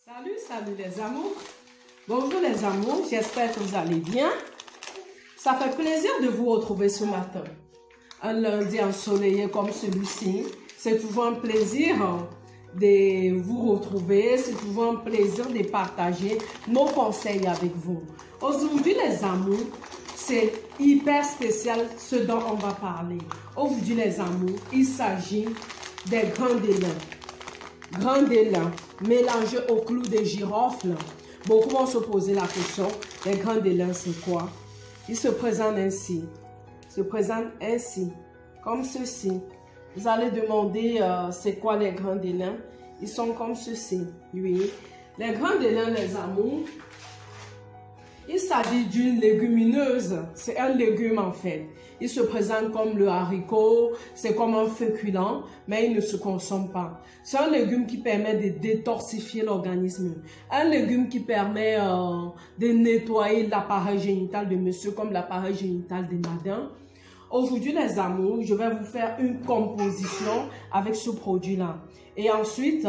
Salut les amours. Bonjour les amours, j'espère que vous allez bien. Ça fait plaisir de vous retrouver ce matin. Un lundi ensoleillé comme celui-ci, c'est toujours un plaisir de vous retrouver, c'est toujours un plaisir de partager nos conseils avec vous. Aujourd'hui les amours, c'est hyper spécial ce dont on va parler. Aujourd'hui les amours, il s'agit des grains d'élan. Grains d'élan mélangés au clou de girofle. Beaucoup vont se poser la question, les grains d'élan c'est quoi? Ils se présentent ainsi. Comme ceci. Vous allez demander c'est quoi les grains d'élan? Ils sont comme ceci. Oui. Les grains d'élan, les amours, il s'agit d'une légumineuse. C'est un légume en fait. Il se présente comme le haricot, c'est comme un féculent, mais il ne se consomme pas. C'est un légume qui permet de détoxifier l'organisme. Un légume qui permet de nettoyer l'appareil génital de monsieur comme l'appareil génital de madame. Aujourd'hui les amours, je vais vous faire une composition avec ce produit-là. Et ensuite,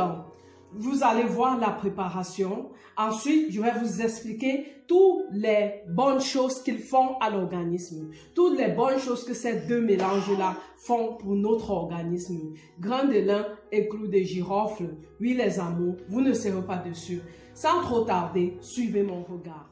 vous allez voir la préparation. Ensuite, je vais vous expliquer toutes les bonnes choses qu'ils font à l'organisme. Toutes les bonnes choses que ces deux mélanges-là font pour notre organisme. Grains d'élan et clous de girofle. Oui, les amours, vous ne serez pas dessus. Sans trop tarder, suivez mon regard.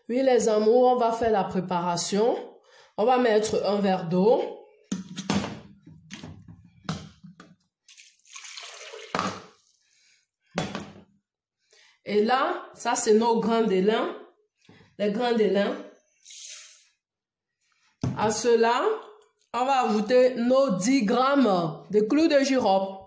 Oui, les amours, on va faire la préparation. On va mettre un verre d'eau. Et là, ça c'est nos grains d'élan. Les grains d'élan. À cela, on va ajouter nos 10 grammes de clous de girofle.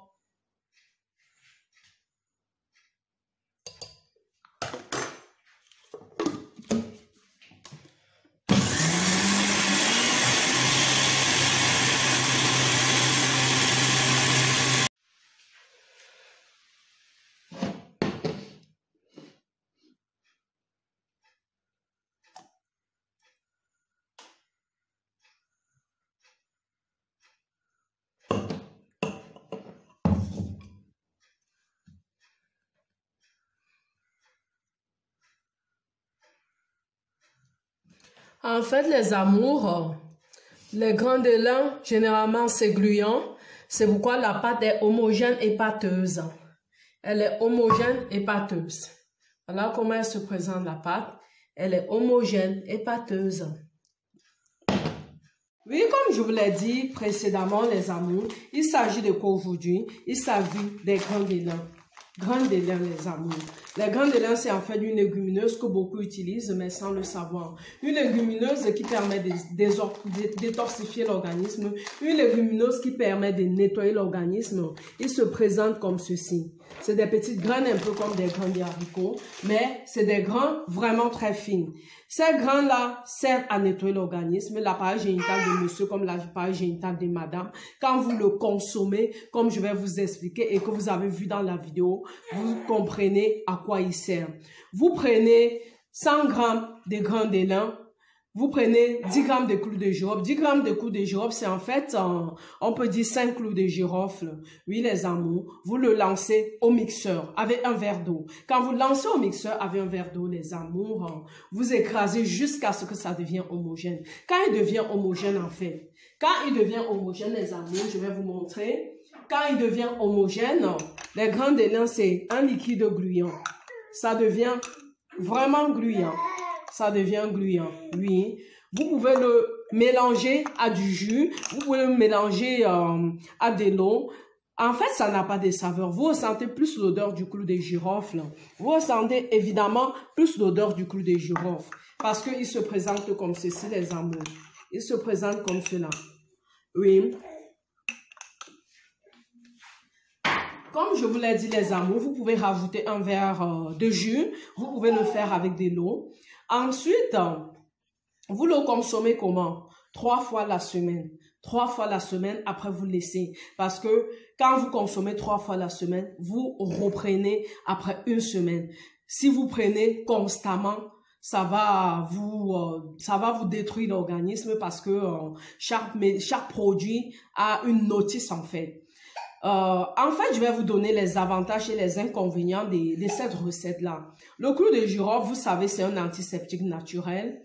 En fait, les amours, les grains d'élan, généralement, c'est gluant. C'est pourquoi la pâte est homogène et pâteuse. Elle est homogène et pâteuse. Voilà comment elle se présente, la pâte. Elle est homogène et pâteuse. Oui, comme je vous l'ai dit précédemment, les amours, il s'agit de quoi aujourd'hui? Il s'agit des grains d'élan. Grains d'élan, les amours. Les grains d'élan, c'est en fait une légumineuse que beaucoup utilisent, mais sans le savoir. Une légumineuse qui permet de détoxifier l'organisme. Une légumineuse qui permet de nettoyer l'organisme. Il se présente comme ceci. C'est des petites graines un peu comme des grains de haricots, mais c'est des grains vraiment très fines. Ces grains-là servent à nettoyer l'organisme, l'appareil génital de monsieur comme l'appareil génital de madame. Quand vous le consommez, comme je vais vous expliquer et que vous avez vu dans la vidéo, vous comprenez à quoi il sert. Vous prenez 100 grammes de grains d'élan, vous prenez 10 grammes de clous de girofle. 10 grammes de clous de girofle, c'est en fait, on peut dire 5 clous de girofle. Oui, les amours, vous le lancez au mixeur avec un verre d'eau. Quand vous lancez au mixeur avec un verre d'eau, les amours, vous écrasez jusqu'à ce que ça devienne homogène. Quand il devient homogène, en fait, quand il devient homogène, les amours, je vais vous montrer. Quand il devient homogène, les grains d'élan, c'est un liquide gluant. Ça devient vraiment gluant. Ça devient gluant, oui. Vous pouvez le mélanger à du jus, vous pouvez le mélanger à de l'eau. En fait, ça n'a pas de saveur. Vous ressentez plus l'odeur du clou de girofle. Vous ressentez évidemment plus l'odeur du clou de girofle. Parce qu'il se présente comme ceci, les amours. Il se présente comme cela. Oui. Comme je vous l'ai dit, les amours, vous pouvez rajouter un verre de jus. Vous pouvez le faire avec de l'eau. Ensuite, vous le consommez comment? 3 fois la semaine. 3 fois la semaine, après vous laissez. Parce que quand vous consommez 3 fois la semaine, vous reprenez après 1 semaine. Si vous prenez constamment, ça va vous détruire l'organisme parce que chaque produit a une notice en fait. En fait, je vais vous donner les avantages et les inconvénients de cette recette-là. Le clou de girofle, vous savez, c'est un antiseptique naturel.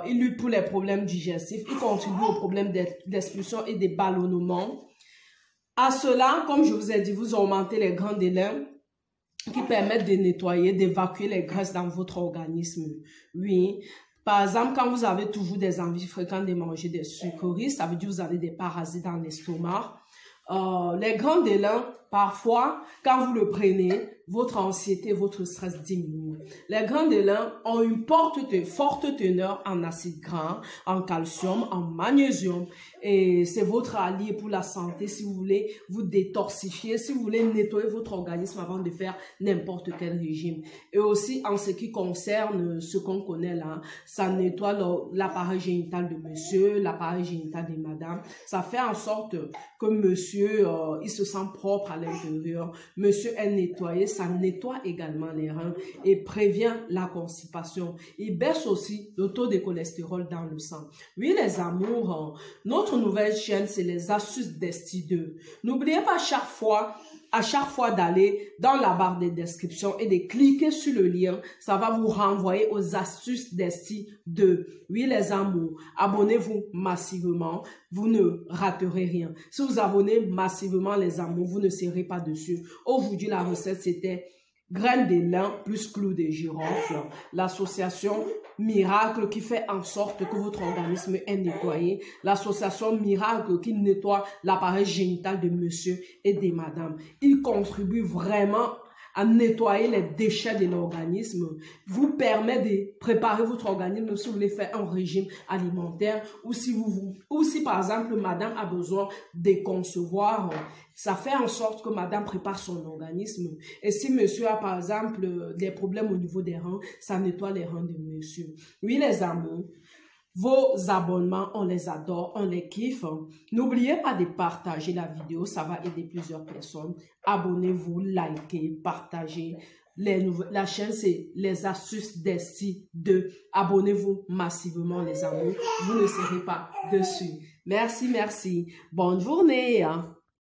Il lutte pour les problèmes digestifs. Il contribue aux problèmes d'expulsion et de ballonnement. À cela, comme je vous ai dit, vous augmentez les grains de lin qui permettent de nettoyer, d'évacuer les graisses dans votre organisme. Oui. Par exemple, quand vous avez toujours des envies fréquentes de manger des sucreries, ça veut dire que vous avez des parasites dans l'estomac. Les grains de lin, parfois, quand vous le prenez, votre anxiété, votre stress diminue. Les grains de lin ont une forte teneur en acides gras, en calcium, en magnésium. Et c'est votre allié pour la santé si vous voulez vous détoxifier, si vous voulez nettoyer votre organisme avant de faire n'importe quel régime. Et aussi, en ce qui concerne ce qu'on connaît là, ça nettoie l'appareil génital de monsieur, l'appareil génital de madame. Ça fait en sorte que monsieur, il se sent propre à l'intérieur. Monsieur est nettoyé. Ça nettoie également les reins et prévient la constipation. Il baisse aussi le taux de cholestérol dans le sang. Oui, les amours, notre nouvelle chaîne, c'est les astuces d'Esti 2. N'oubliez pas à chaque fois d'aller dans la barre de description et de cliquer sur le lien. Ça va vous renvoyer aux astuces d'Esti 2. Oui, les amours, abonnez-vous massivement. Vous ne raterez rien. Si vous abonnez massivement, les amours, vous ne serez pas dessus. Aujourd'hui, la recette, c'était graines de lin plus clou de girofle. L'association miracle qui fait en sorte que votre organisme est nettoyé. L'association miracle qui nettoie l'appareil génital de monsieur et de madame. Il contribue vraiment à nettoyer les déchets de l'organisme, vous permet de préparer votre organisme si vous voulez faire un régime alimentaire ou si par exemple madame a besoin de concevoir, ça fait en sorte que madame prépare son organisme. Et si monsieur a par exemple des problèmes au niveau des reins, ça nettoie les reins de monsieur. Oui les amours, vos abonnements, on les adore, on les kiffe. N'oubliez pas de partager la vidéo, ça va aider plusieurs personnes. Abonnez-vous, likez, partagez. La chaîne, c'est les astuces d'Esti 2. Abonnez-vous massivement, les amours. Vous ne serez pas dessus. Merci, merci. Bonne journée.